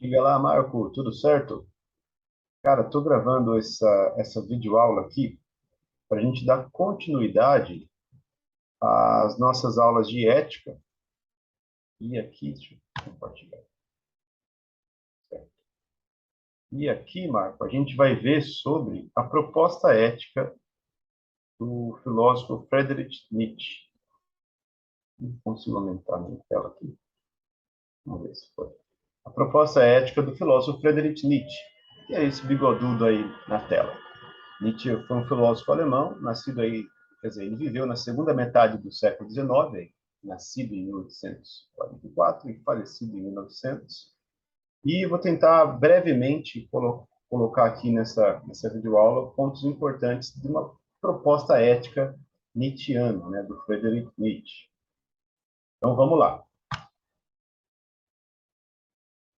Diga lá, Marco, tudo certo? Cara, estou gravando essa videoaula aqui para a gente dar continuidade às nossas aulas de ética. E aqui, deixa eu compartilhar. Certo? E aqui, Marco, a gente vai ver sobre a proposta ética do filósofo Friedrich Nietzsche. Não consigo aumentar a minha tela aqui. Vamos ver se foi. A proposta ética do filósofo Friedrich Nietzsche. E é esse bigodudo aí na tela. Nietzsche foi um filósofo alemão, nascido aí, quer dizer, ele viveu na segunda metade do século XIX, nascido em 1844 e falecido em 1900. E vou tentar brevemente colocar aqui nessa videoaula pontos importantes de uma proposta ética nietzschiana, né, do Friedrich Nietzsche. Então vamos lá.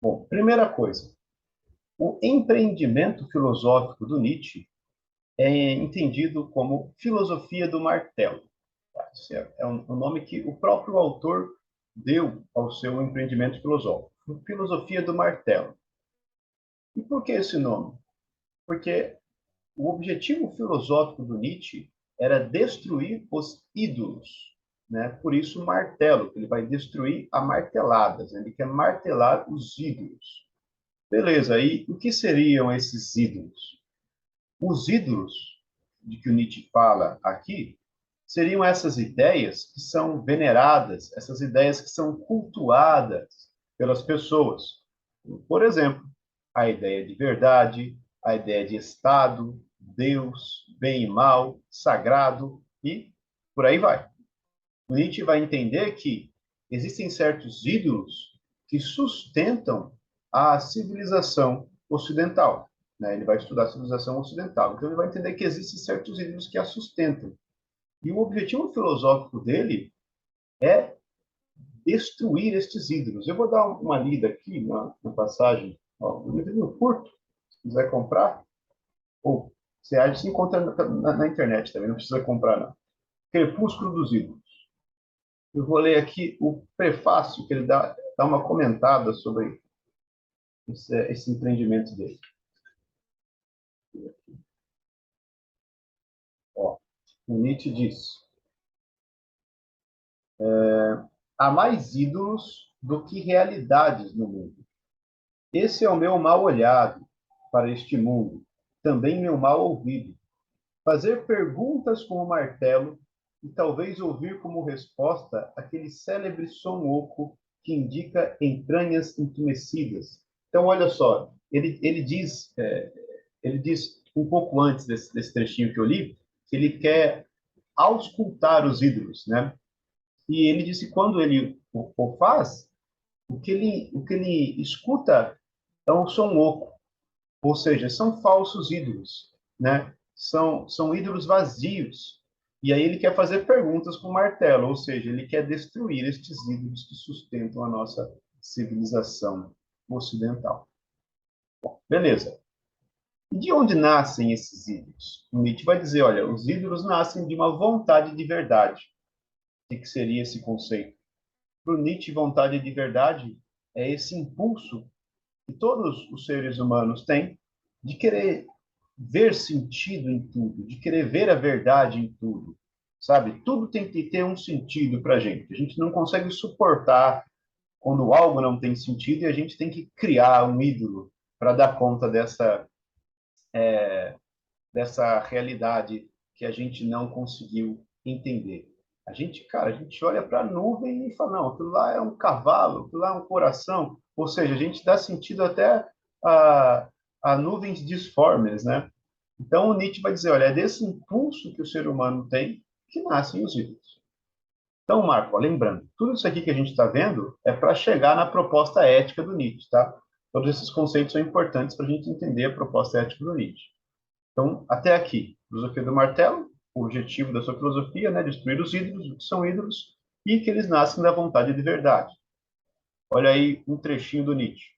Bom, primeira coisa, o empreendimento filosófico do Nietzsche é entendido como filosofia do martelo. Esse é um nome que o próprio autor deu ao seu empreendimento filosófico. Filosofia do martelo. E por que esse nome? Porque o objetivo filosófico do Nietzsche era destruir os ídolos. Né? Por isso, martelo. Ele vai destruir a marteladas. Ele quer martelar os ídolos. Beleza, e o que seriam esses ídolos? Os ídolos de que o Nietzsche fala aqui seriam essas ideias que são veneradas, essas ideias que são cultuadas pelas pessoas. Por exemplo, a ideia de verdade, a ideia de Estado, Deus, bem e mal, sagrado e por aí vai. O Nietzsche vai entender que existem certos ídolos que sustentam a civilização ocidental. Né? Ele vai estudar a civilização ocidental. Então, ele vai entender que existem certos ídolos que a sustentam. E o objetivo filosófico dele é destruir estes ídolos. Eu vou dar uma lida aqui na passagem. Ó, um livro curto, se quiser comprar, ou você acha se encontra na internet também, não precisa comprar, não. Crepúsculo dos Ídolos. Eu vou ler aqui o prefácio, que ele dá uma comentada sobre esse empreendimento dele. Ó, o Nietzsche diz: há mais ídolos do que realidades no mundo. Esse é o meu mal olhado para este mundo, também meu mal ouvido. Fazer perguntas com o martelo e talvez ouvir como resposta aquele célebre som oco que indica entranhas entumecidas. Então, olha só, ele diz um pouco antes desse trechinho que eu li, que ele quer auscultar os ídolos, né? E ele disse que quando ele o faz, o que ele escuta é um som oco, ou seja, são falsos ídolos, né? São ídolos vazios. E aí ele quer fazer perguntas com o martelo, ou seja, ele quer destruir estes ídolos que sustentam a nossa civilização ocidental. Beleza. E de onde nascem esses ídolos? O Nietzsche vai dizer, olha, os ídolos nascem de uma vontade de verdade. O que seria esse conceito? Para o Nietzsche, vontade de verdade é esse impulso que todos os seres humanos têm de querer ver sentido em tudo, de querer ver a verdade em tudo, sabe? Tudo tem que ter um sentido para a gente. A gente não consegue suportar quando algo não tem sentido e a gente tem que criar um ídolo para dar conta dessa realidade que a gente não conseguiu entender. A gente, cara, a gente olha para a nuvem e fala, não, aquilo lá é um cavalo, aquilo lá é um coração. Ou seja, a gente dá sentido até a, a nuvens disformes, né? Então, o Nietzsche vai dizer, olha, é desse impulso que o ser humano tem que nascem os ídolos. Então, Marco, ó, lembrando, tudo isso aqui que a gente está vendo é para chegar na proposta ética do Nietzsche, tá? Todos esses conceitos são importantes para a gente entender a proposta ética do Nietzsche. Então, até aqui, filosofia do martelo, o objetivo da sua filosofia, né, destruir os ídolos, o que são ídolos, e que eles nascem da vontade de verdade. Olha aí um trechinho do Nietzsche.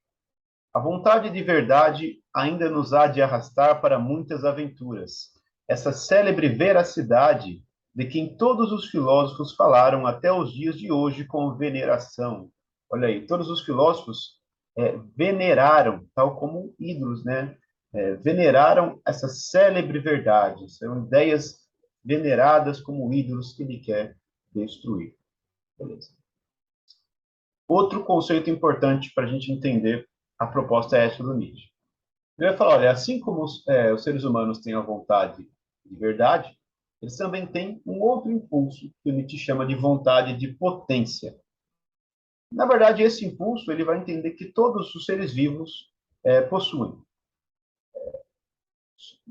A vontade de verdade ainda nos há de arrastar para muitas aventuras. Essa célebre veracidade de quem todos os filósofos falaram até os dias de hoje com veneração. Olha aí, todos os filósofos veneraram, tal como ídolos, né? Veneraram essa célebre verdade. São ideias veneradas como ídolos que ele quer destruir. Beleza. Outro conceito importante para a gente entender a proposta ética do Nietzsche. Ele vai falar, olha, assim como os seres humanos têm a vontade de verdade, eles também têm um outro impulso que o Nietzsche chama de vontade de potência. Na verdade, esse impulso ele vai entender que todos os seres vivos possuem.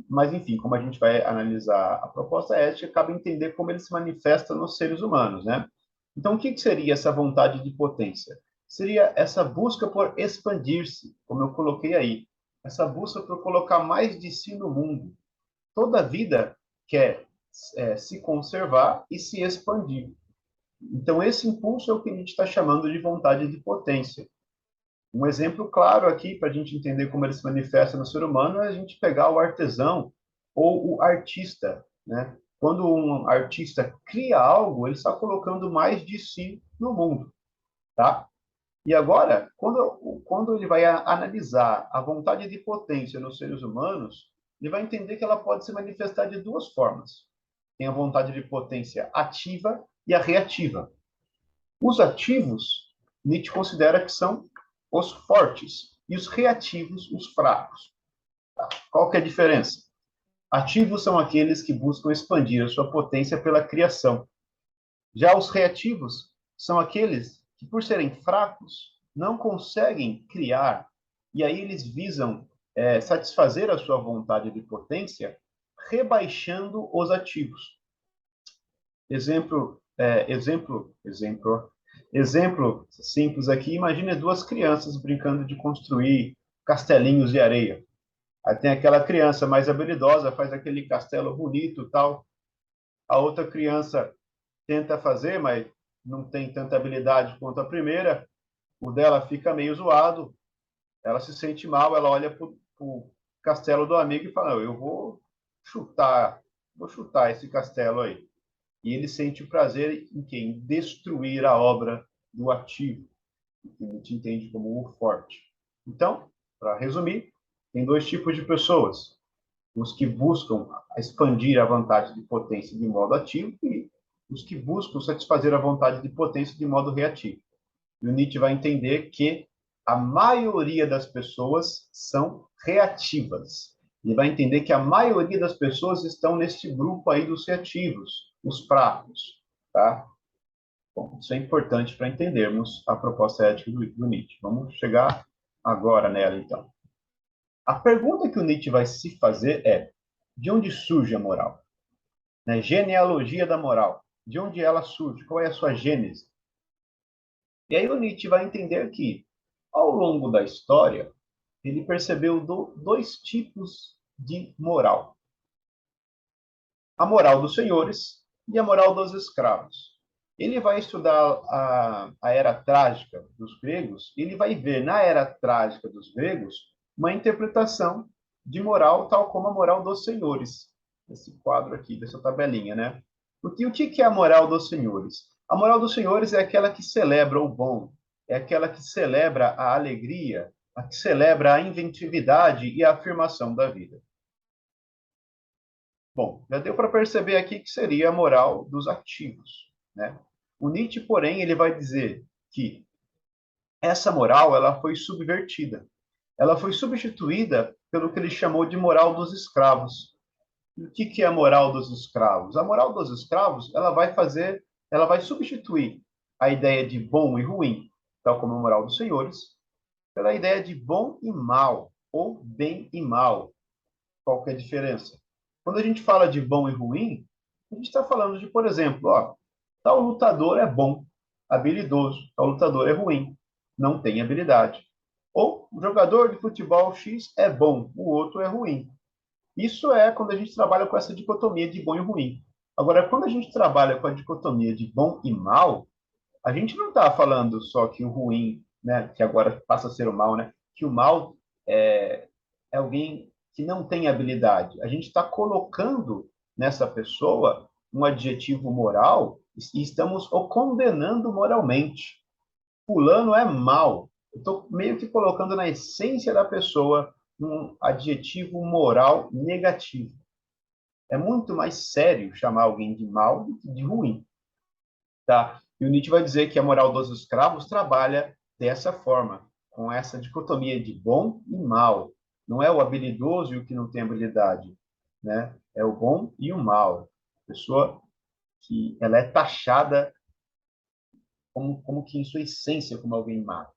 Mas, enfim, como a gente vai analisar a proposta ética, cabe entender como ele se manifesta nos seres humanos, né? Então, o que seria essa vontade de potência? Seria essa busca por expandir-se, como eu coloquei aí. Essa busca por colocar mais de si no mundo. Toda vida quer se conservar e se expandir. Então, esse impulso é o que a gente está chamando de vontade de potência. Um exemplo claro aqui, para a gente entender como ele se manifesta no ser humano, é a gente pegar o artesão ou o artista, né? Quando um artista cria algo, ele está colocando mais de si no mundo, tá? E agora, quando ele vai analisar a vontade de potência nos seres humanos, ele vai entender que ela pode se manifestar de duas formas. Tem a vontade de potência ativa e a reativa. Os ativos, Nietzsche considera que são os fortes e os reativos, os fracos. Tá? Qual que é a diferença? Ativos são aqueles que buscam expandir a sua potência pela criação. Já os reativos são aqueles que, por serem fracos, não conseguem criar, e aí eles visam satisfazer a sua vontade de potência, rebaixando os ativos. Exemplo simples aqui, imagine duas crianças brincando de construir castelinhos de areia. Aí tem aquela criança mais habilidosa, faz aquele castelo bonito, tal. A outra criança tenta fazer, mas não tem tanta habilidade quanto a primeira. O dela fica meio zoado, ela se sente mal, ela olha para o castelo do amigo e fala: eu vou chutar esse castelo aí. E ele sente o prazer em quem? Em destruir a obra do ativo, que a gente entende como o forte. Então, para resumir, tem dois tipos de pessoas: os que buscam expandir a vontade de potência de modo ativo e os que buscam satisfazer a vontade de potência de modo reativo. E o Nietzsche vai entender que a maioria das pessoas são reativas. Ele vai entender que a maioria das pessoas estão nesse grupo aí dos reativos, os fracos, tá? Bom, isso é importante para entendermos a proposta ética do Nietzsche. Vamos chegar agora nela, então. A pergunta que o Nietzsche vai se fazer é: de onde surge a moral? Né? Genealogia da moral. De onde ela surge? Qual é a sua gênese? E aí o Nietzsche vai entender que, ao longo da história, ele percebeu dois tipos de moral: a moral dos senhores e a moral dos escravos. Ele vai estudar a era trágica dos gregos, ele vai ver na era trágica dos gregos uma interpretação de moral tal como a moral dos senhores. Esse quadro aqui, dessa tabelinha, né? Porque o que é a moral dos senhores? A moral dos senhores é aquela que celebra o bom, é aquela que celebra a alegria, a que celebra a inventividade e a afirmação da vida. Bom, já deu para perceber aqui que seria a moral dos ativos, né? O Nietzsche, porém, ele vai dizer que essa moral ela foi subvertida. Ela foi substituída pelo que ele chamou de moral dos escravos. E o que é a moral dos escravos? A moral dos escravos, ela vai substituir a ideia de bom e ruim, tal como a moral dos senhores, pela ideia de bom e mal, ou bem e mal. Qual que é a diferença? Quando a gente fala de bom e ruim, a gente está falando de, por exemplo, ó, tal lutador é bom, habilidoso, tal lutador é ruim, não tem habilidade. Ou o jogador de futebol X é bom, o outro é ruim. Isso é quando a gente trabalha com essa dicotomia de bom e ruim. Agora, quando a gente trabalha com a dicotomia de bom e mal, a gente não está falando só que o ruim, né, que agora passa a ser o mal, né, que o mal é alguém que não tem habilidade. A gente está colocando nessa pessoa um adjetivo moral e estamos o condenando moralmente. Fulano é mal. Eu estou meio que colocando na essência da pessoa um adjetivo moral negativo. É muito mais sério chamar alguém de mal do que de ruim, tá? E o Nietzsche vai dizer que a moral dos escravos trabalha dessa forma, com essa dicotomia de bom e mal. Não é o habilidoso e o que não tem habilidade, né? É o bom e o mal. A pessoa que ela é taxada como que em sua essência como alguém má.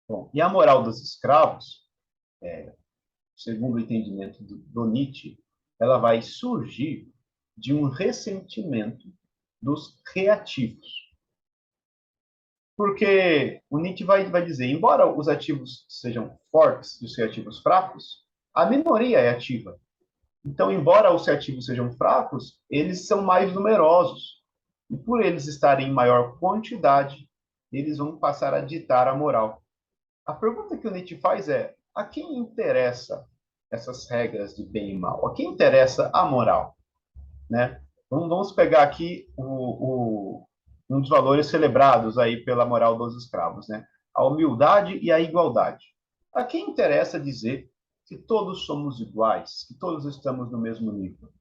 Bom, e a moral dos escravos, segundo o entendimento do Nietzsche, ela vai surgir de um ressentimento dos reativos. Porque o Nietzsche vai dizer, embora os ativos sejam fortes e os reativos fracos, a minoria é ativa. Então, embora os reativos sejam fracos, eles são mais numerosos. E por eles estarem em maior quantidade, eles vão passar a ditar a moral. A pergunta que o Nietzsche faz é: a quem interessa essas regras de bem e mal? A quem interessa a moral? Né? Vamos pegar aqui um dos valores celebrados aí pela moral dos escravos, né? A humildade e a igualdade. A quem interessa dizer que todos somos iguais, que todos estamos no mesmo nível?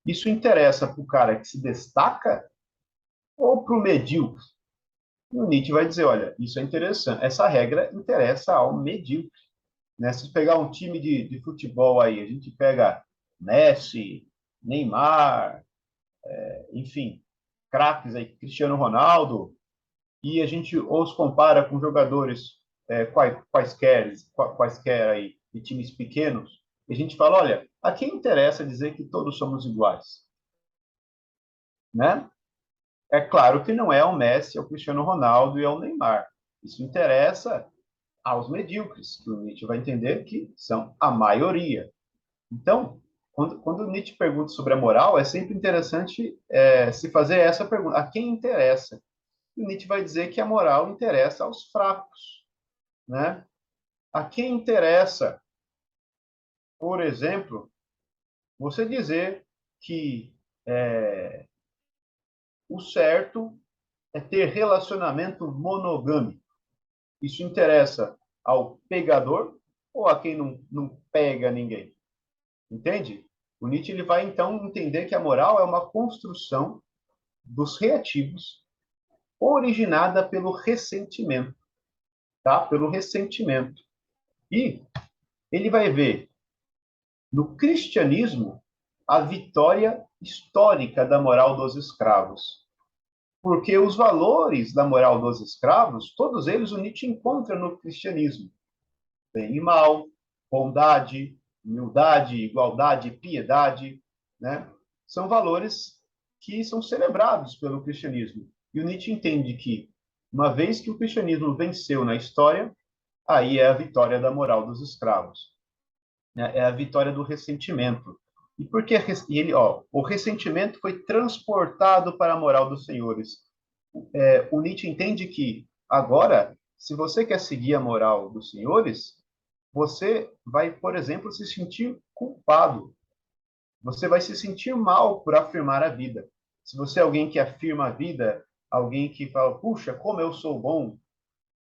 Isso interessa para o cara que se destaca ou para o medíocre? E o Nietzsche vai dizer, olha, isso é interessante. Essa regra interessa ao medíocre. Né? Se pegar um time de futebol aí, a gente pega Messi, Neymar, enfim, craques aí, Cristiano Ronaldo, e a gente os compara com jogadores quaisquer aí, de times pequenos, e a gente fala, olha, a quem interessa dizer que todos somos iguais? Né? É claro que não é ao Messi, ao Cristiano Ronaldo e ao Neymar. Isso interessa aos medíocres, que o Nietzsche vai entender que são a maioria. Então, quando o Nietzsche pergunta sobre a moral, é sempre interessante se fazer essa pergunta: a quem interessa? E o Nietzsche vai dizer que a moral interessa aos fracos, né? A quem interessa, por exemplo, você dizer que o certo é ter relacionamento monogâmico. Isso interessa ao pegador ou a quem não pega ninguém? Entende? O Nietzsche ele vai então entender que a moral é uma construção dos reativos originada pelo ressentimento, tá? Pelo ressentimento. E ele vai ver no cristianismo a vitória histórica da moral dos escravos. Porque os valores da moral dos escravos, todos eles o Nietzsche encontra no cristianismo. Bem e mal, bondade, humildade, igualdade, piedade, né? São valores que são celebrados pelo cristianismo. E o Nietzsche entende que, uma vez que o cristianismo venceu na história, aí é a vitória da moral dos escravos, né? É a vitória do ressentimento. E porque ele, o ressentimento foi transportado para a moral dos senhores. O Nietzsche entende que agora, se você quer seguir a moral dos senhores, você vai, por exemplo, se sentir culpado. Você vai se sentir mal por afirmar a vida. Se você é alguém que afirma a vida, alguém que fala, puxa, como eu sou bom,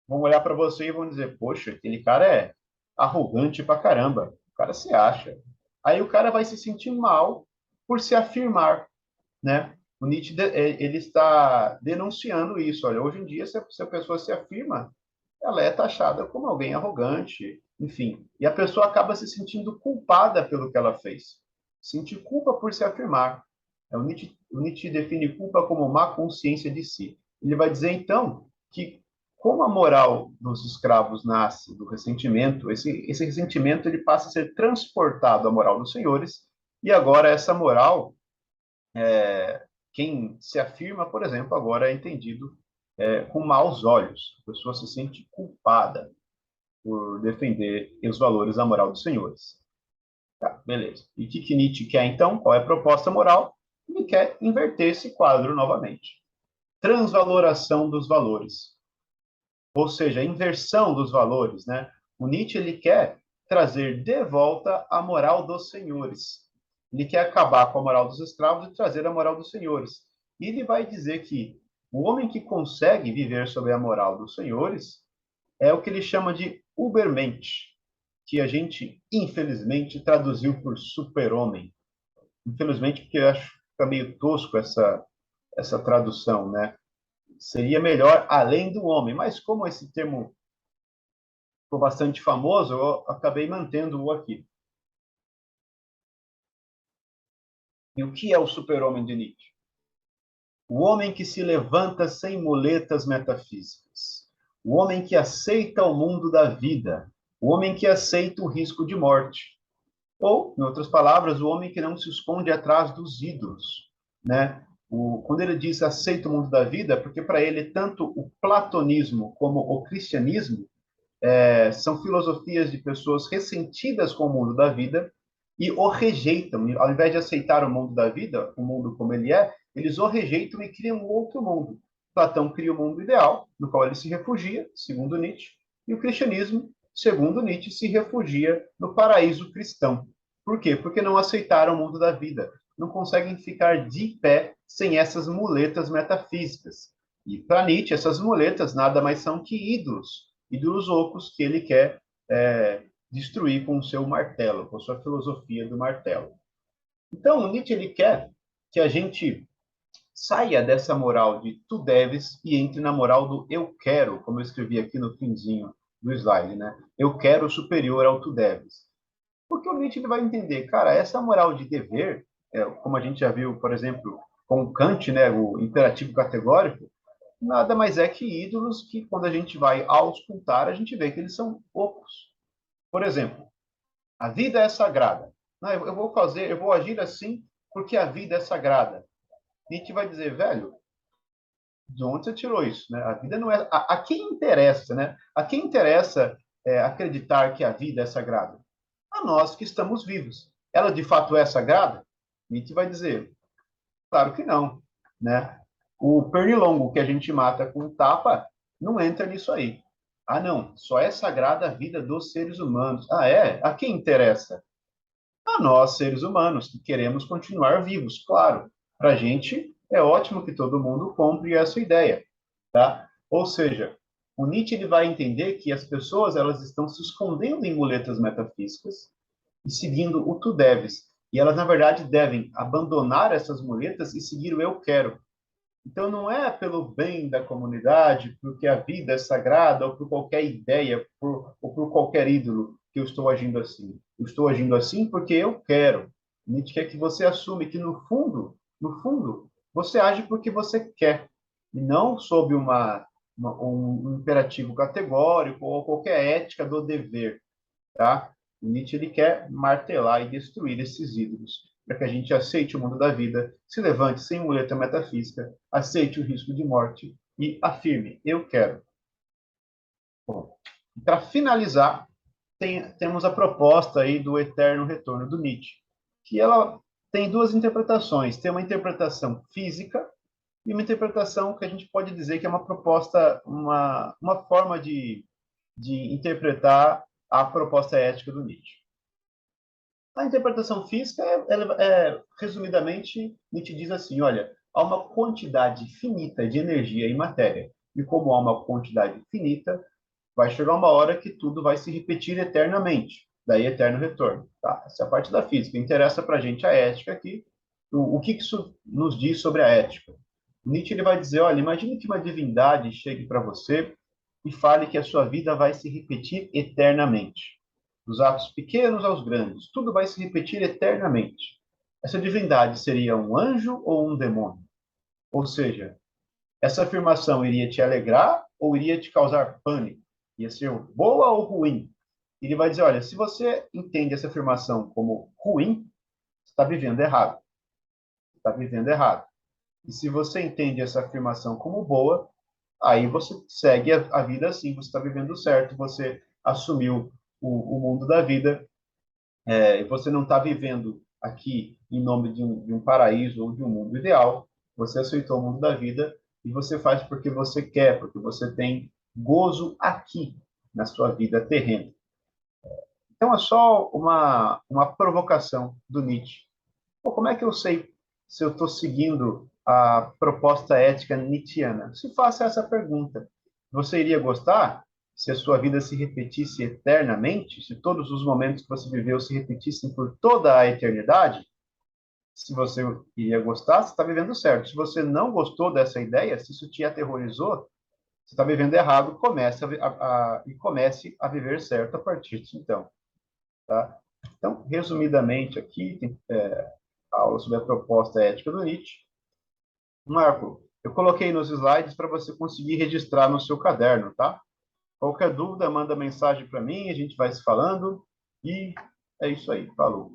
vão olhar para você e vão dizer, poxa, aquele cara é arrogante pra caramba. O cara se acha. Aí o cara vai se sentir mal por se afirmar, né? O Nietzsche ele está denunciando isso. Olha, hoje em dia, se a pessoa se afirma, ela é taxada como alguém arrogante, enfim. E a pessoa acaba se sentindo culpada pelo que ela fez. Sentir culpa por se afirmar. O Nietzsche define culpa como má consciência de si. Ele vai dizer, então, que como a moral dos escravos nasce do ressentimento, esse ressentimento ele passa a ser transportado à moral dos senhores, e agora essa moral, quem se afirma, por exemplo, agora é entendido com maus olhos. A pessoa se sente culpada por defender os valores da moral dos senhores. Tá, beleza. E o que Nietzsche quer, então? Qual é a proposta moral? Ele quer inverter esse quadro novamente. Transvaloração dos valores. Ou seja, a inversão dos valores, né? O Nietzsche ele quer trazer de volta a moral dos senhores. Ele quer acabar com a moral dos escravos e trazer a moral dos senhores. E ele vai dizer que o homem que consegue viver sob a moral dos senhores é o que ele chama de Übermensch, que a gente, infelizmente, traduziu por super-homem. Infelizmente, porque eu acho que fica meio tosco essa tradução, né? Seria melhor além do homem, mas como esse termo ficou bastante famoso, eu acabei mantendo-o aqui. E o que é o super-homem de Nietzsche? O homem que se levanta sem muletas metafísicas. O homem que aceita o mundo da vida. O homem que aceita o risco de morte. Ou, em outras palavras, o homem que não se esconde atrás dos ídolos, né? Quando ele diz aceita o mundo da vida, porque para ele tanto o platonismo como o cristianismo são filosofias de pessoas ressentidas com o mundo da vida e o rejeitam. Ao invés de aceitar o mundo da vida, o mundo como ele é, eles o rejeitam e criam um outro mundo. Platão cria o mundo ideal, no qual ele se refugia, segundo Nietzsche, e o cristianismo, segundo Nietzsche, se refugia no paraíso cristão. Por quê? Porque não aceitaram o mundo da vida. Não conseguem ficar de pé sem essas muletas metafísicas. E para Nietzsche, essas muletas nada mais são que ídolos ocos que ele quer destruir com o seu martelo, com a sua filosofia do martelo. Então, Nietzsche ele quer que a gente saia dessa moral de tu deves e entre na moral do eu quero, como eu escrevi aqui no finzinho do slide, né? Eu quero superior ao tu deves. Porque o Nietzsche ele vai entender, cara, essa moral de dever, como a gente já viu, por exemplo, com Kant, né, o imperativo categórico, nada mais é que ídolos que, quando a gente vai auscultar, a gente vê que eles são ocos. Por exemplo, a vida é sagrada. Não, eu vou agir assim porque a vida é sagrada. Nietzsche vai dizer, velho, de onde você tirou isso? Né? A vida não é. A quem interessa, né? A quem interessa acreditar que a vida é sagrada? A nós que estamos vivos. Ela de fato é sagrada? Nietzsche vai dizer, claro que não, né? O pernilongo que a gente mata com tapa não entra nisso aí. Ah, não, só é sagrada a vida dos seres humanos. Ah, é? A quem interessa? A nós, seres humanos, que queremos continuar vivos, claro. Para a gente é ótimo que todo mundo compre essa ideia, tá? Ou seja, o Nietzsche ele vai entender que as pessoas elas estão se escondendo em muletas metafísicas e seguindo o tu deves. E elas, na verdade, devem abandonar essas muletas e seguir o eu quero. Então, não é pelo bem da comunidade, porque a vida é sagrada, ou por qualquer ideia, ou por qualquer ídolo, que eu estou agindo assim. Eu estou agindo assim porque eu quero. Nietzsche quer que você assume que, no fundo, você age porque você quer, e não sob um imperativo categórico ou qualquer ética do dever, tá? O Nietzsche ele quer martelar e destruir esses ídolos, para que a gente aceite o mundo da vida, se levante sem muleta metafísica, aceite o risco de morte e afirme: eu quero. Bom, para finalizar, temos a proposta aí do eterno retorno do Nietzsche, que ela tem duas interpretações. Tem uma interpretação física e uma interpretação que a gente pode dizer que é uma proposta, uma forma de interpretar a proposta ética do Nietzsche. A interpretação física resumidamente, Nietzsche diz assim, olha, há uma quantidade finita de energia e matéria, e como há uma quantidade finita, vai chegar uma hora que tudo vai se repetir eternamente, daí eterno retorno. Tá? Essa é a parte da física. Interessa para a gente a ética aqui, o que isso nos diz sobre a ética. Nietzsche ele vai dizer, olha, imagine que uma divindade chegue para você e fale que a sua vida vai se repetir eternamente. Dos atos pequenos aos grandes, tudo vai se repetir eternamente. Essa divindade seria um anjo ou um demônio? Ou seja, essa afirmação iria te alegrar ou iria te causar pânico? Ia ser boa ou ruim? Ele vai dizer, olha, se você entende essa afirmação como ruim, você está vivendo errado. Está vivendo errado. E se você entende essa afirmação como boa, aí você segue a vida assim, você está vivendo certo, você assumiu o mundo da vida, e você não está vivendo aqui em nome de um paraíso ou de um mundo ideal, você aceitou o mundo da vida e você faz porque você quer, porque você tem gozo aqui na sua vida terrena. Então é só uma provocação do Nietzsche. Pô, como é que eu sei se eu estou seguindo a proposta ética nietzschiana? Se faça essa pergunta. Você iria gostar? se a sua vida se repetisse eternamente, se todos os momentos que você viveu se repetissem por toda a eternidade, se você iria gostar, você está vivendo certo. Se você não gostou dessa ideia, se isso te aterrorizou, você está vivendo errado, e comece a viver certo a partir de então. Tá? Então, resumidamente aqui, a aula sobre a proposta ética do Nietzsche. Marco, eu coloquei nos slides para você conseguir registrar no seu caderno, tá? Qualquer dúvida, manda mensagem para mim, a gente vai se falando. E é isso aí. Falou.